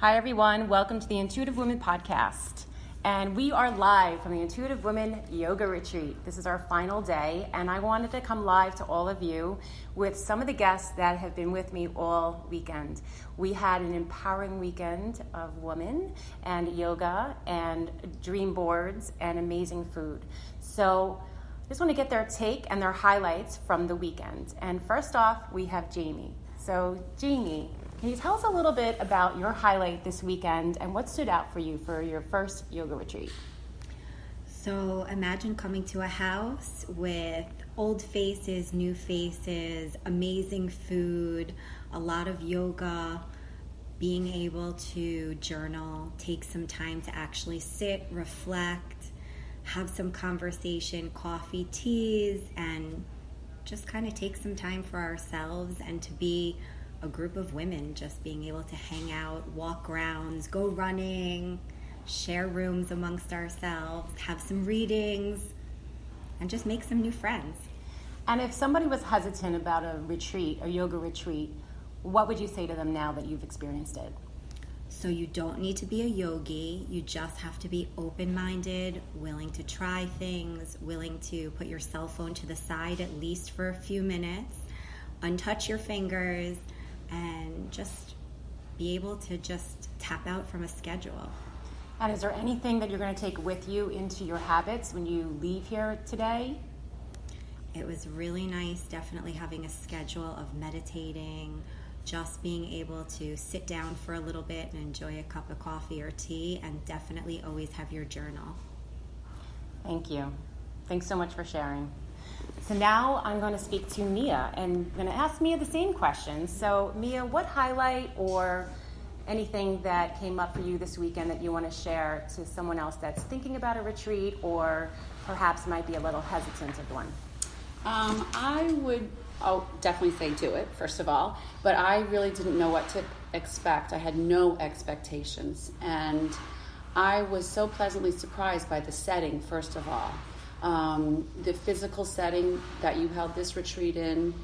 Hi, everyone. Welcome to the Intuitive Women podcast. And we are live from the Intuitive Women Yoga Retreat. This is our final day, and I wanted to come live to all of you with some of the guests that have been with me all weekend. We had an empowering weekend of women and yoga and dream boards and amazing food. So I just want to get their take and their highlights from the weekend. And first off, we have Jamie. So Jamie, can you tell us a little bit about your highlight this weekend and what stood out for you for your first yoga retreat? So imagine coming to a house with old faces, new faces, amazing food, a lot of yoga, being able to journal, take some time to actually sit, reflect, have some conversation, coffee, teas, and just kind of take some time for ourselves and to be a group of women, just being able to hang out, walk rounds, go running, share rooms amongst ourselves, have some readings, and just make some new friends. And if somebody was hesitant about a retreat, a yoga retreat, what would you say to them now that you've experienced it? So you don't need to be a yogi. You just have to be open-minded, willing to try things, willing to put your cell phone to the side at least for a few minutes, untouch your fingers, and just be able to just tap out from a schedule. And is there anything that you're going to take with you into your habits when you leave here today? It was really nice, definitely having a schedule of meditating, just being able to sit down for a little bit and enjoy a cup of coffee or tea, and definitely always have your journal. Thank you. Thanks so much for sharing. So now I'm going to speak to Mia, and I'm going to ask Mia the same question. So Mia, what highlight or anything that came up for you this weekend that you want to share to someone else that's thinking about a retreat or perhaps might be a little hesitant of one? I would definitely say do it, first of all, but I really didn't know what to expect. I had no expectations, and I was so pleasantly surprised by the setting, first of all. The physical setting that you held this retreat in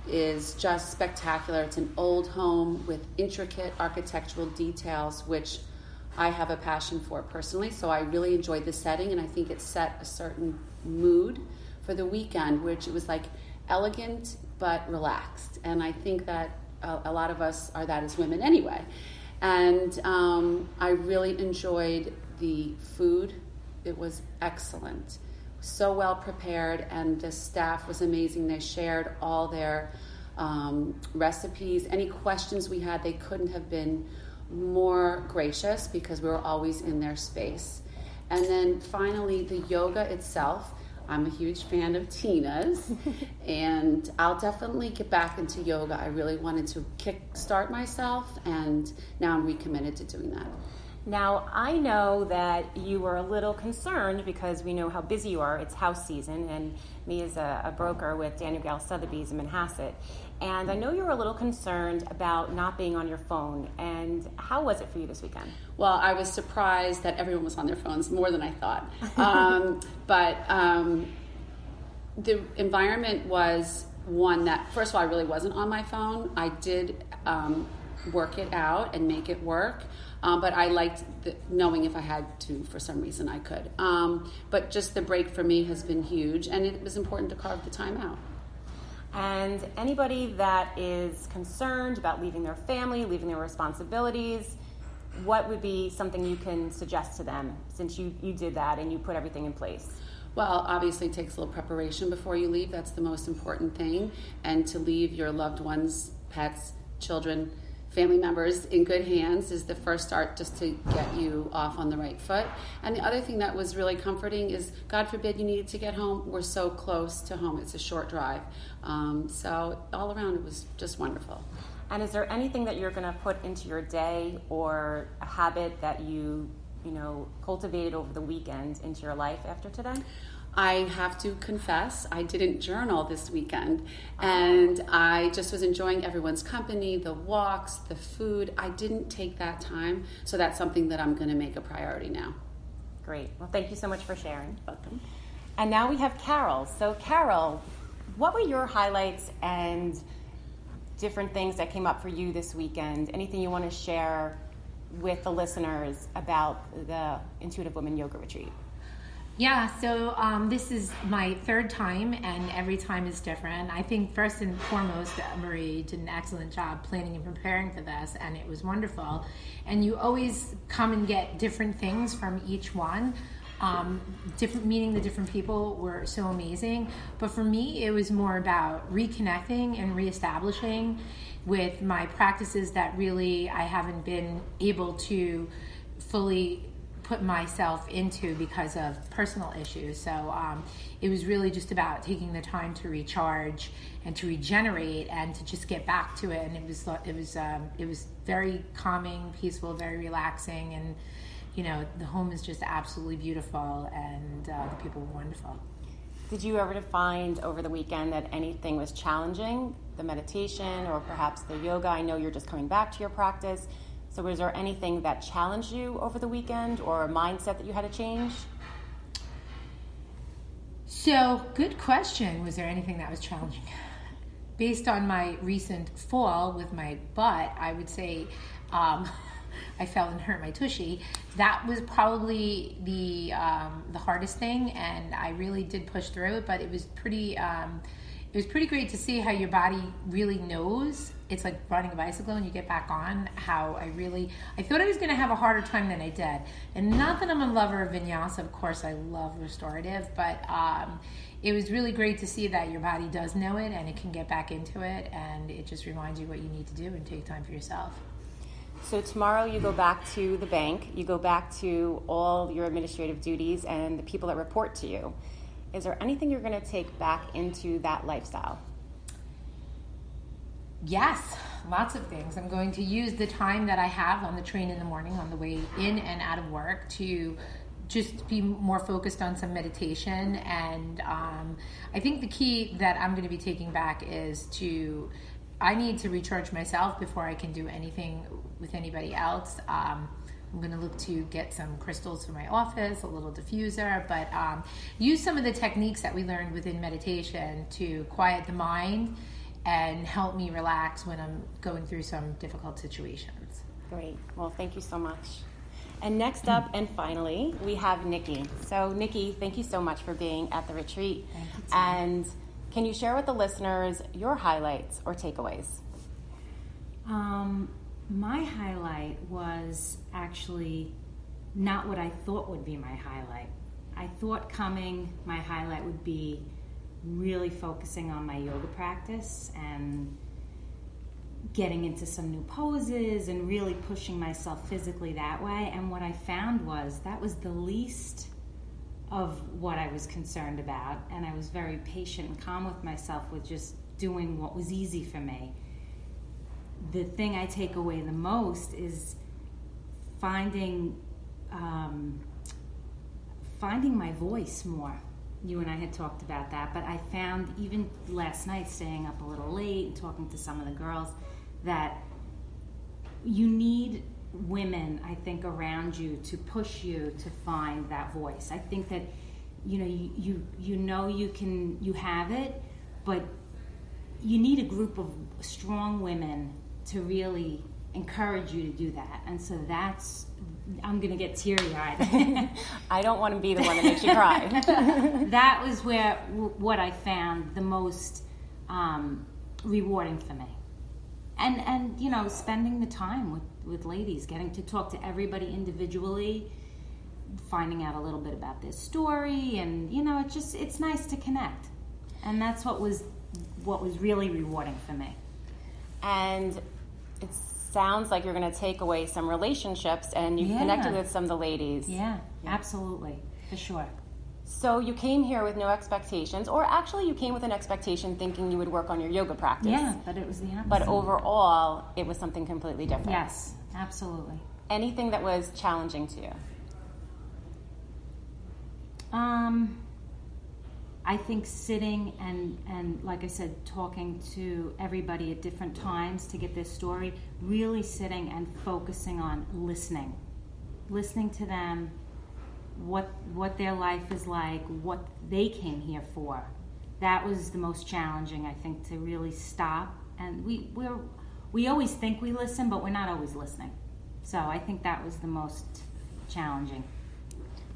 is just spectacular. It's an old home with intricate architectural details, which I have a passion for personally. So I really enjoyed the setting, and I think it set a certain mood for the weekend, which it was like elegant but relaxed. And I think that a lot of us are that as women anyway. And I really enjoyed the food. It was excellent. So well prepared, and the staff was amazing. They shared all their recipes. Any questions we had, they couldn't have been more gracious because we were always in their space. And then finally, the yoga itself. I'm a huge fan of Tina's, and I'll definitely get back into yoga. I really wanted to kickstart myself, and now I'm recommitted to doing that. Now, I know that you were a little concerned because we know how busy you are. It's house season, and me as a broker with Daniel Gale Sotheby's in Manhasset. And I know you were a little concerned about not being on your phone. And how was it for you this weekend? Well, I was surprised that everyone was on their phones, more than I thought. But the environment was one that, first of all, I really wasn't on my phone. I did work it out and make it work. But I liked knowing if I had to, for some reason, I could. But just the break for me has been huge, and it was important to carve the time out. And anybody that is concerned about leaving their family, leaving their responsibilities, what would be something you can suggest to them since you did that and you put everything in place? Well, obviously it takes a little preparation before you leave. That's the most important thing. And to leave your loved ones, pets, children, family members in good hands is the first start, just to get you off on the right foot. And the other thing that was really comforting is, God forbid you needed to get home, we're so close to home. It's a short drive. So all around it was just wonderful. And is there anything that you're going to put into your day or a habit that you cultivated over the weekend into your life after today? I have to confess, I didn't journal this weekend, and I just was enjoying everyone's company, the walks, the food. I didn't take that time, so that's something that I'm going to make a priority now. Great. Well, thank you so much for sharing. Welcome. And now we have Carol. So Carol, what were your highlights and different things that came up for you this weekend? Anything you want to share with the listeners about the Intuitive Women Yoga Retreat? Yeah, so this is my third time, and every time is different. I think first and foremost, Marie did an excellent job planning and preparing for this, and it was wonderful. And you always come and get different things from each one. Meeting the different people were so amazing. But for me, it was more about reconnecting and reestablishing with my practices that really I haven't been able to fully put myself into because of personal issues. So it was really just about taking the time to recharge and to regenerate and to just get back to it. And it was very calming, peaceful, very relaxing, and the home is just absolutely beautiful, and the people were wonderful. Did you ever find over the weekend that anything was challenging, the meditation or perhaps the yoga? I know you're just coming back to your practice. So was there anything that challenged you over the weekend, or a mindset that you had to change? So, good question. Was there anything that was challenging? Based on my recent fall with my butt, I would say I fell and hurt my tushy. That was probably the hardest thing, and I really did push through it. But it was pretty great to see how your body really knows. It's like riding a bicycle and you get back on. I thought I was going to have a harder time than I did. And not that I'm a lover of vinyasa, of course I love restorative, but it was really great to see that your body does know it and it can get back into it, and it just reminds you what you need to do and take time for yourself. So tomorrow you go back to the bank, you go back to all your administrative duties and the people that report to you. Is there anything you're going to take back into that lifestyle? Yes, lots of things. I'm going to use the time that I have on the train in the morning on the way in and out of work to just be more focused on some meditation. And I think the key that I'm going to be taking back is I need to recharge myself before I can do anything with anybody else. I'm going to look to get some crystals for my office, a little diffuser, but use some of the techniques that we learned within meditation to quiet the mind and help me relax when I'm going through some difficult situations. Great. Well, thank you so much. And next up, and finally, we have Nicky. So, Nicky, thank you so much for being at the retreat. Thank you, Tina. And can you share with the listeners your highlights or takeaways? My highlight was actually not what I thought would be my highlight. I thought my highlight would be really focusing on my yoga practice and getting into some new poses and really pushing myself physically that way. And what I found was that was the least of what I was concerned about. And I was very patient and calm with myself with just doing what was easy for me. The thing I take away the most is finding my voice more. You and I had talked about that, but I found even last night, staying up a little late and talking to some of the girls, that you need women, I think, around you to push you to find that voice. I think that you have it, but you need a group of strong women to really encourage you to do that. And so I'm going to get teary-eyed. I don't want to be the one that makes you cry. That was what I found the most rewarding for me. And spending the time with ladies, getting to talk to everybody individually, finding out a little bit about their story, and it's nice to connect. And that's what was really rewarding for me. And it sounds like you're going to take away some relationships, and you connected with some of the ladies. Yeah, absolutely, for sure. So you came here with no expectations, or actually you came with an expectation thinking you would work on your yoga practice. Yeah, but it was the opposite. But overall, it was something completely different. Yes, absolutely. Anything that was challenging to you? I think sitting and like I said, talking to everybody at different times to get their story, really sitting and focusing on listening to them, what their life is like, what they came here for. That was the most challenging, I think, to really stop. And we always think we listen, but we're not always listening. So I think that was the most challenging.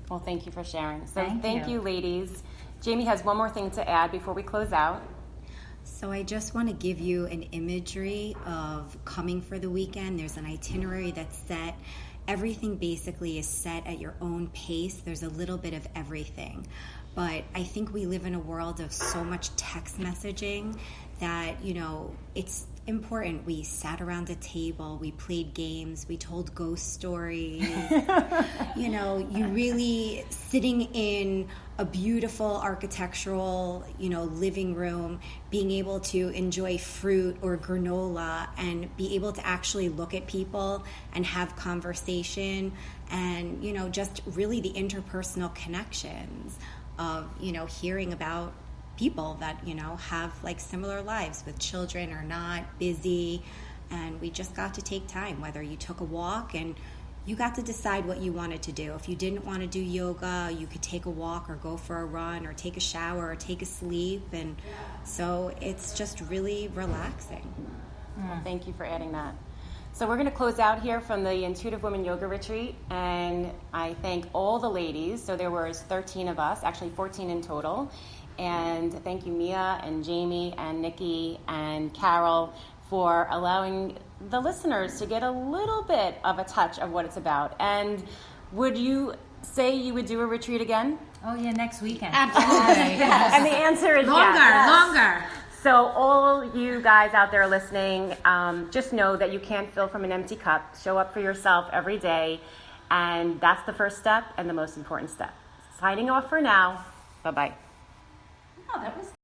Well, thank you for sharing. So Thank you, you. ladies. Jamie has one more thing to add before we close out. So I just want to give you an imagery of coming for the weekend. There's an itinerary that's set. Everything basically is set at your own pace. There's a little bit of everything. But I think we live in a world of so much text messaging that, it's important. We sat around a table, we played games, we told ghost stories. You really sitting in a beautiful architectural, living room, being able to enjoy fruit or granola and be able to actually look at people and have conversation and, just really the interpersonal connections of, hearing about people that, have like similar lives with children or not, busy. And we just got to take time, whether you took a walk and you got to decide what you wanted to do. If you didn't want to do yoga, you could take a walk or go for a run or take a shower or take a sleep. And so it's just really relaxing. Thank you for adding that. So we're going to close out here from the Intuitive Women Yoga Retreat, and I thank all the ladies. So there was 13 of us, actually 14 in total. And thank you, Mia and Jamie and Nikki and Carol, for allowing the listeners to get a little bit of a touch of what it's about. And would you say you would do a retreat again? Oh yeah, next weekend. Absolutely. And the answer is Longer, yes. longer. So all you guys out there listening, just know that you can't fill from an empty cup. Show up for yourself every day. And that's the first step and the most important step. Signing off for now. Bye-bye.